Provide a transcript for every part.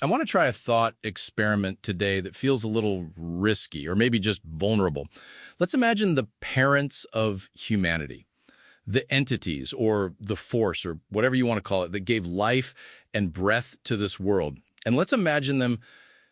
I want to try a thought experiment today that feels a little risky or maybe just vulnerable. Let's imagine the parents of humanity, the entities or the force or whatever you want to call it that gave life and breath to this world. And let's imagine them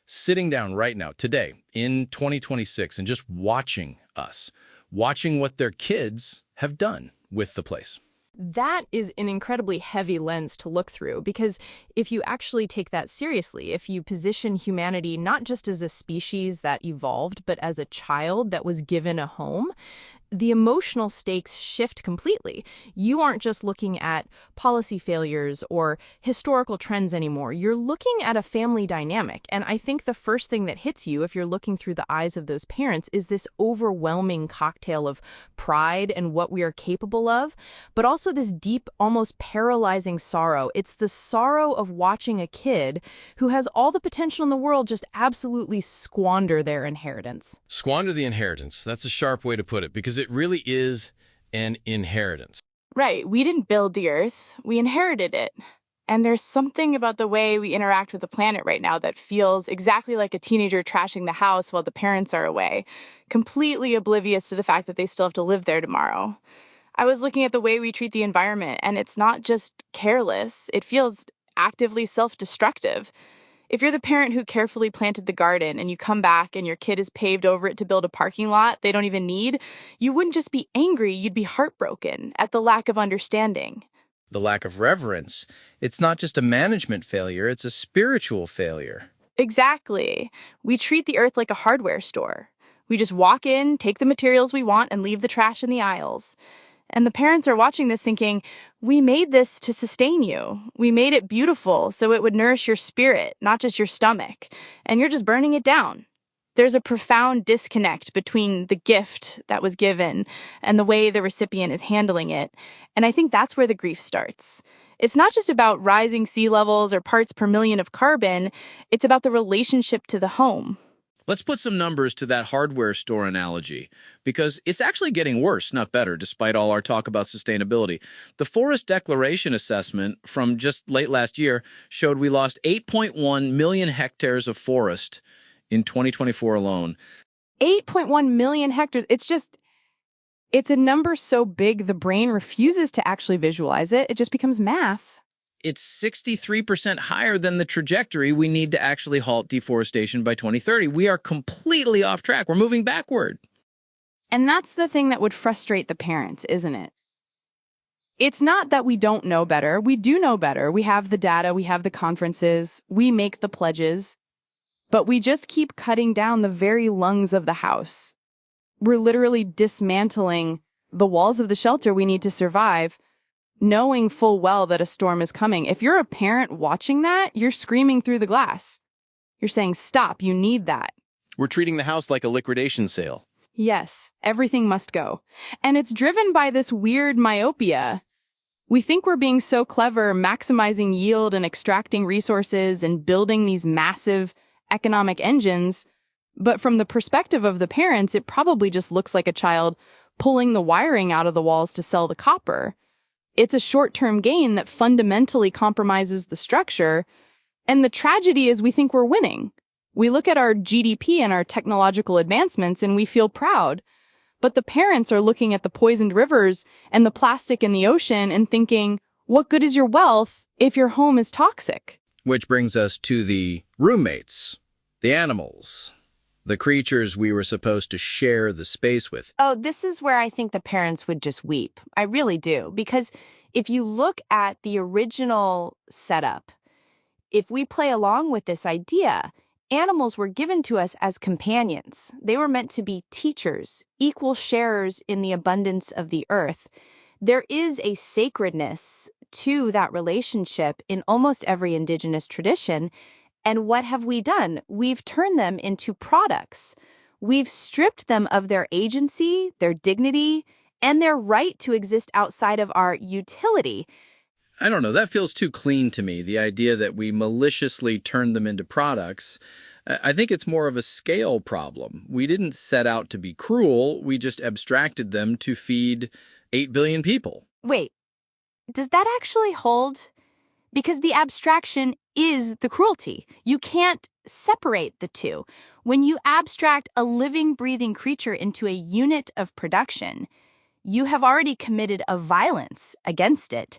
sitting down right now, today, in 2026, and just watching us, watching what their kids have done with the place. That is an incredibly heavy lens to look through, because if you actually take that seriously, if you position humanity not just as a species that evolved, but as a child that was given a home, the emotional stakes shift completely. You aren't just looking at policy failures or historical trends anymore. You're looking at a family dynamic. And I think the first thing that hits you if you're looking through the eyes of those parents is this overwhelming cocktail of pride and what we are capable of, but also this deep, almost paralyzing sorrow. It's the sorrow of watching a kid who has all the potential in the world just absolutely squander their inheritance. Squander the inheritance. That's a sharp way to put it, because it really is an inheritance. Right. We didn't build the Earth. We inherited it. And there's something about the way we interact with the planet right now that feels exactly like a teenager trashing the house while the parents are away, completely oblivious to the fact that they still have to live there tomorrow. I was looking at the way we treat the environment, and it's not just careless. It feels actively self-destructive. If you're the parent who carefully planted the garden and you come back and your kid has paved over it to build a parking lot they don't even need, you wouldn't just be angry, you'd be heartbroken at the lack of understanding. The lack of reverence. It's not just a management failure, it's a spiritual failure. Exactly. We treat the earth like a hardware store. We just walk in, take the materials we want, and leave the trash in the aisles. And the parents are watching this thinking, we made this to sustain you. We made it beautiful so it would nourish your spirit, not just your stomach. And you're just burning it down. There's a profound disconnect between the gift that was given and the way the recipient is handling it. And I think that's where the grief starts. It's not just about rising sea levels or parts per million of carbon. It's about the relationship to the home. Let's put some numbers to that hardware store analogy, because it's actually getting worse, not better, despite all our talk about sustainability. The Forest Declaration assessment from just late last year showed we lost 8.1 million hectares of forest in 2024 alone. 8.1 million hectares. It's a number so big the brain refuses to actually visualize it. It just becomes math. It's 63% higher than the trajectory we need to actually halt deforestation by 2030. We are completely off track. We're moving backward. And that's the thing that would frustrate the parents, isn't it? It's not that we don't know better. We do know better. We have the data. We have the conferences. We make the pledges. But we just keep cutting down the very lungs of the house. We're literally dismantling the walls of the shelter we need to survive, knowing full well that a storm is coming. If you're a parent watching that, you're screaming through the glass. You're saying, stop, you need that. We're treating the house like a liquidation sale. Yes, everything must go. And it's driven by this weird myopia. We think we're being so clever, maximizing yield and extracting resources and building these massive economic engines. But from the perspective of the parents, it probably just looks like a child pulling the wiring out of the walls to sell the copper. It's a short-term gain that fundamentally compromises the structure. And the tragedy is we think we're winning. We look at our GDP and our technological advancements and we feel proud. But the parents are looking at the poisoned rivers and the plastic in the ocean and thinking, what good is your wealth if your home is toxic? Which brings us to the roommates, the animals, the creatures we were supposed to share the space with. Oh, this is where I think the parents would just weep. I really do. Because if you look at the original setup, if we play along with this idea, animals were given to us as companions. They were meant to be teachers, equal sharers in the abundance of the earth. There is a sacredness to that relationship in almost every indigenous tradition. And what have we done? We've turned them into products. We've stripped them of their agency, their dignity, and their right to exist outside of our utility. I don't know, that feels too clean to me, the idea that we maliciously turned them into products. I think it's more of a scale problem. We didn't set out to be cruel, we just abstracted them to feed 8 billion people. Wait, does that actually hold? Because the abstraction is the cruelty. You can't separate the two. When you abstract a living, breathing creature into a unit of production, you have already committed a violence against it.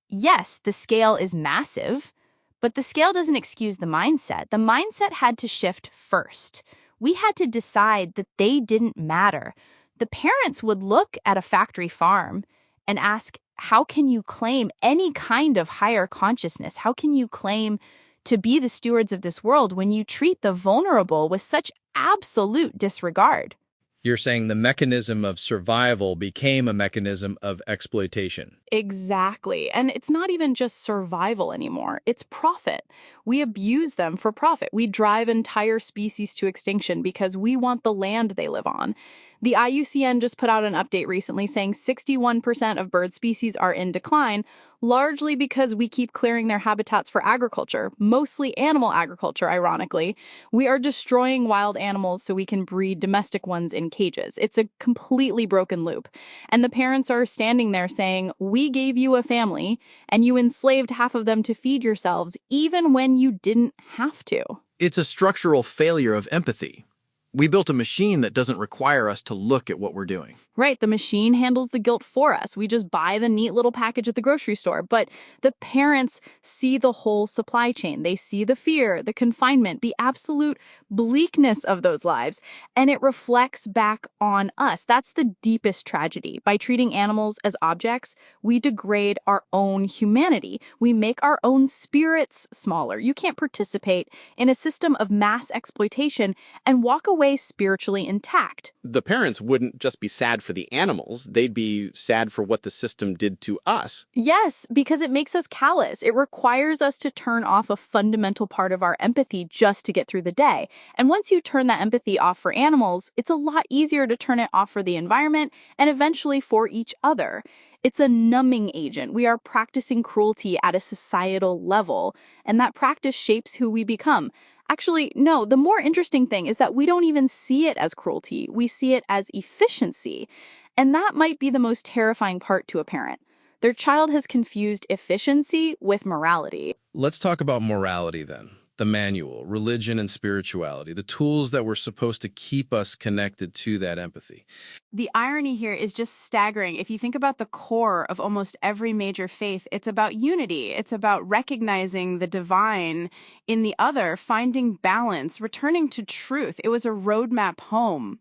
Yes, the scale is massive, but the scale doesn't excuse the mindset. The mindset had to shift first. We had to decide that they didn't matter. The parents would look at a factory farm and ask, how can you claim any kind of higher consciousness? How can you claim to be the stewards of this world when you treat the vulnerable with such absolute disregard? You're saying the mechanism of survival became a mechanism of exploitation. Exactly. And it's not even just survival anymore. It's profit. We abuse them for profit. We drive entire species to extinction because we want the land they live on. The IUCN just put out an update recently saying 61% of bird species are in decline, largely because we keep clearing their habitats for agriculture, mostly animal agriculture, ironically. We are destroying wild animals so we can breed domestic ones in cages. It's a completely broken loop. And the parents are standing there saying, we gave you a family, and you enslaved half of them to feed yourselves, even when you didn't have to. It's a structural failure of empathy. We built a machine that doesn't require us to look at what we're doing. Right, the machine handles the guilt for us. We just buy the neat little package at the grocery store. But the parents see the whole supply chain. They see the fear, the confinement, the absolute bleakness of those lives, and it reflects back on us. That's the deepest tragedy. By treating animals as objects, we degrade our own humanity. We make our own spirits smaller. You can't participate in a system of mass exploitation and walk away spiritually intact. The parents wouldn't just be sad for the animals, they'd be sad for what the system did to us. Yes, because it makes us callous. It requires us to turn off a fundamental part of our empathy just to get through the day. And once you turn that empathy off for animals, it's a lot easier to turn it off for the environment and eventually for each other. It's a numbing agent. We are practicing cruelty at a societal level, and that practice shapes who we become. Actually, no, the more interesting thing is that we don't even see it as cruelty. We see it as efficiency. And that might be the most terrifying part to a parent. Their child has confused efficiency with morality. Let's talk about morality then. The manual, religion and spirituality, the tools that were supposed to keep us connected to that empathy. The irony here is just staggering. If you think about the core of almost every major faith, it's about unity. It's about recognizing the divine in the other, finding balance, returning to truth. It was a roadmap home.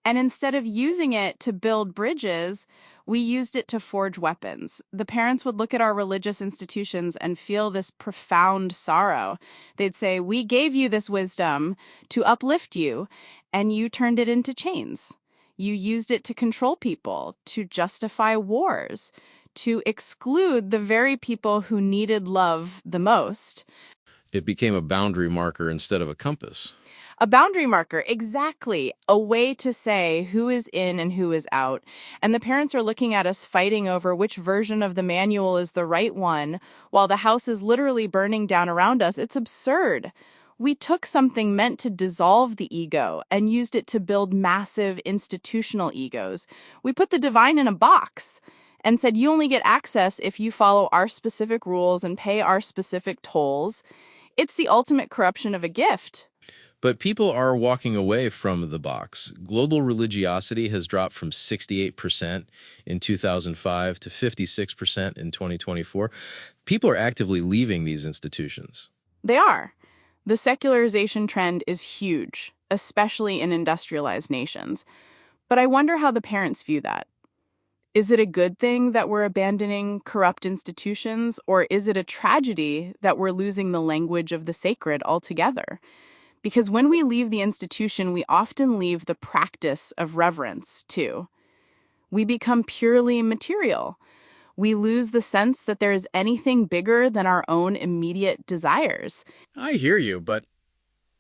And instead of using it to build bridges, we used it to forge weapons. The parents would look at our religious institutions and feel this profound sorrow. They'd say, we gave you this wisdom to uplift you, and you turned it into chains. You used it to control people, to justify wars, to exclude the very people who needed love the most. It became a boundary marker instead of a compass. A boundary marker, exactly. A way to say who is in and who is out. And the parents are looking at us fighting over which version of the manual is the right one, while the house is literally burning down around us. It's absurd. We took something meant to dissolve the ego and used it to build massive institutional egos. We put the divine in a box and said, you only get access if you follow our specific rules and pay our specific tolls. It's the ultimate corruption of a gift. But people are walking away from the box. Global religiosity has dropped from 68% in 2005 to 56% in 2024. People are actively leaving these institutions. They are. The secularization trend is huge, especially in industrialized nations. But I wonder how the parents view that. Is it a good thing that we're abandoning corrupt institutions, or is it a tragedy that we're losing the language of the sacred altogether? Because when we leave the institution, we often leave the practice of reverence, too. We become purely material. We lose the sense that there is anything bigger than our own immediate desires. I hear you, but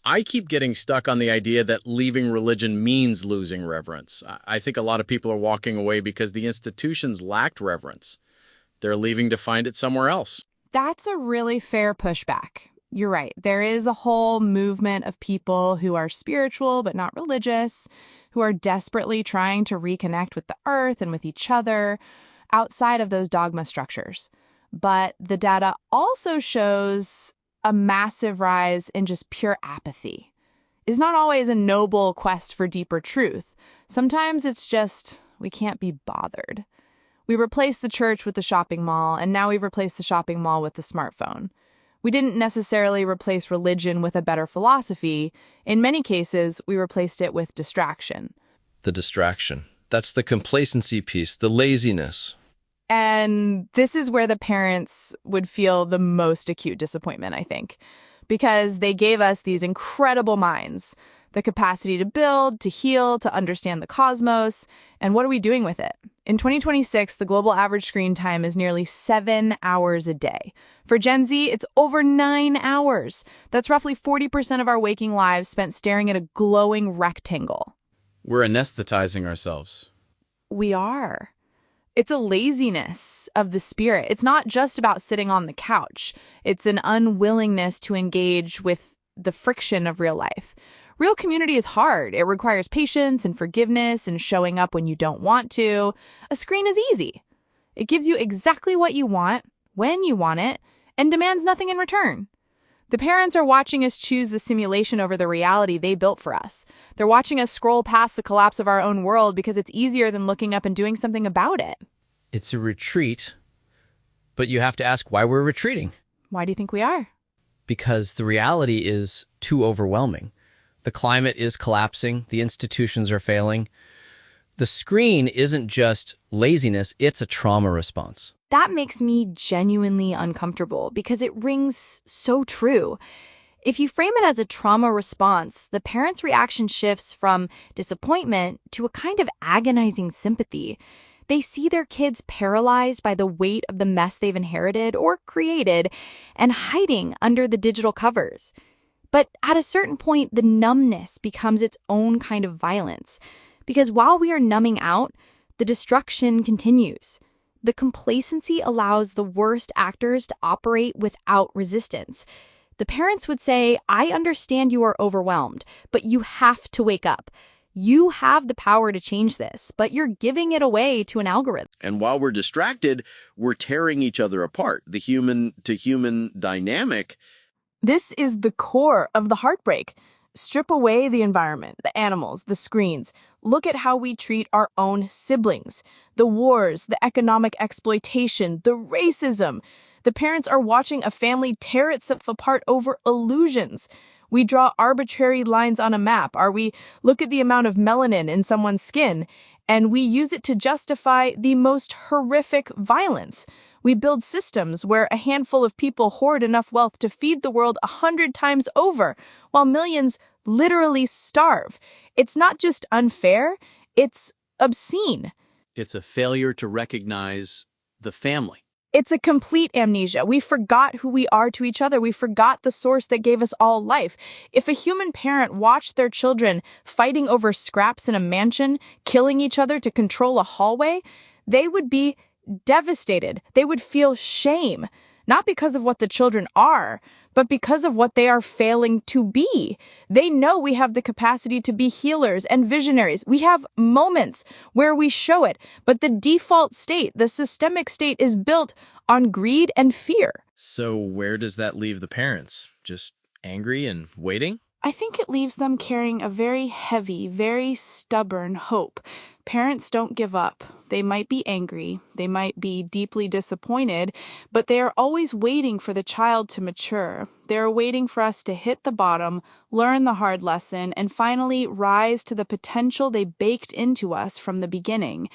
I keep getting stuck on the idea that leaving religion means losing reverence. I think a lot of people are walking away because the institutions lacked reverence. They're leaving to find it somewhere else. That's a really fair pushback. You're right. There is a whole movement of people who are spiritual but not religious, who are desperately trying to reconnect with the earth and with each other outside of those dogma structures. But the data also shows a massive rise in just pure apathy. It's not always a noble quest for deeper truth. Sometimes it's just, we can't be bothered. We replaced the church with the shopping mall, and now we've replaced the shopping mall with the smartphone. We didn't necessarily replace religion with a better philosophy. In many cases, we replaced it with distraction. The distraction. That's the complacency piece, the laziness. And this is where the parents would feel the most acute disappointment, I think, because they gave us these incredible minds, the capacity to build, to heal, to understand the cosmos. And what are we doing with it? In 2026, the global average screen time is nearly 7 hours a day. For Gen Z, it's over 9 hours. That's roughly 40% of our waking lives spent staring at a glowing rectangle. We're anesthetizing ourselves. We are. It's a laziness of the spirit. It's not just about sitting on the couch. It's an unwillingness to engage with the friction of real life. Real community is hard. It requires patience and forgiveness and showing up when you don't want to. A screen is easy. It gives you exactly what you want, when you want it, and demands nothing in return. The parents are watching us choose the simulation over the reality they built for us. They're watching us scroll past the collapse of our own world because it's easier than looking up and doing something about it. It's a retreat, but you have to ask why we're retreating. Why do you think we are? Because the reality is too overwhelming. The climate is collapsing. The institutions are failing. The screen isn't just laziness, it's a trauma response. That makes me genuinely uncomfortable because it rings so true. If you frame it as a trauma response, the parent's reaction shifts from disappointment to a kind of agonizing sympathy. They see their kids paralyzed by the weight of the mess they've inherited or created and hiding under the digital covers. But at a certain point, the numbness becomes its own kind of violence. Because while we are numbing out, the destruction continues. The complacency allows the worst actors to operate without resistance. The parents would say, I understand you are overwhelmed, but you have to wake up. You have the power to change this, but you're giving it away to an algorithm. And while we're distracted, we're tearing each other apart. The human-to-human dynamic. This is the core of the heartbreak. Strip away the environment, the animals, the screens. Look at how we treat our own siblings. The wars, the economic exploitation, the racism. The parents are watching a family tear itself apart over illusions. We draw arbitrary lines on a map, or we look at the amount of melanin in someone's skin, and we use it to justify the most horrific violence. We build systems where a handful of people hoard enough wealth to feed the world 100 times over, while millions literally starve. It's not just unfair, it's obscene. It's a failure to recognize the family. It's a complete amnesia. We forgot who we are to each other. We forgot the source that gave us all life. If a human parent watched their children fighting over scraps in a mansion, killing each other to control a hallway, they would be devastated. They would feel shame, not because of what the children are, but because of what they are failing to be. They know we have the capacity to be healers and visionaries. We have moments where we show it, but the default state, the systemic state, is built on greed and fear. So where does that leave the parents? Just angry and waiting? I think it leaves them carrying a very heavy, very stubborn hope. Parents don't give up. They might be angry, they might be deeply disappointed, but they are always waiting for the child to mature. They are waiting for us to hit the bottom, learn the hard lesson, and finally rise to the potential they baked into us from the beginning.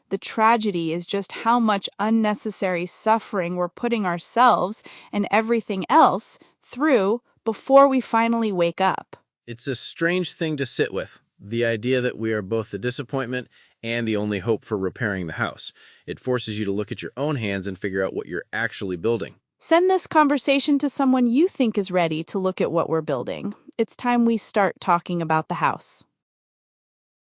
The tragedy is just how much unnecessary suffering we're putting ourselves and everything else through before we finally wake up. It's a strange thing to sit with, the idea that we are both the disappointment and the only hope for repairing the house. It forces you to look at your own hands and figure out what you're actually building. Send this conversation to someone you think is ready to look at what we're building. It's time we start talking about the house.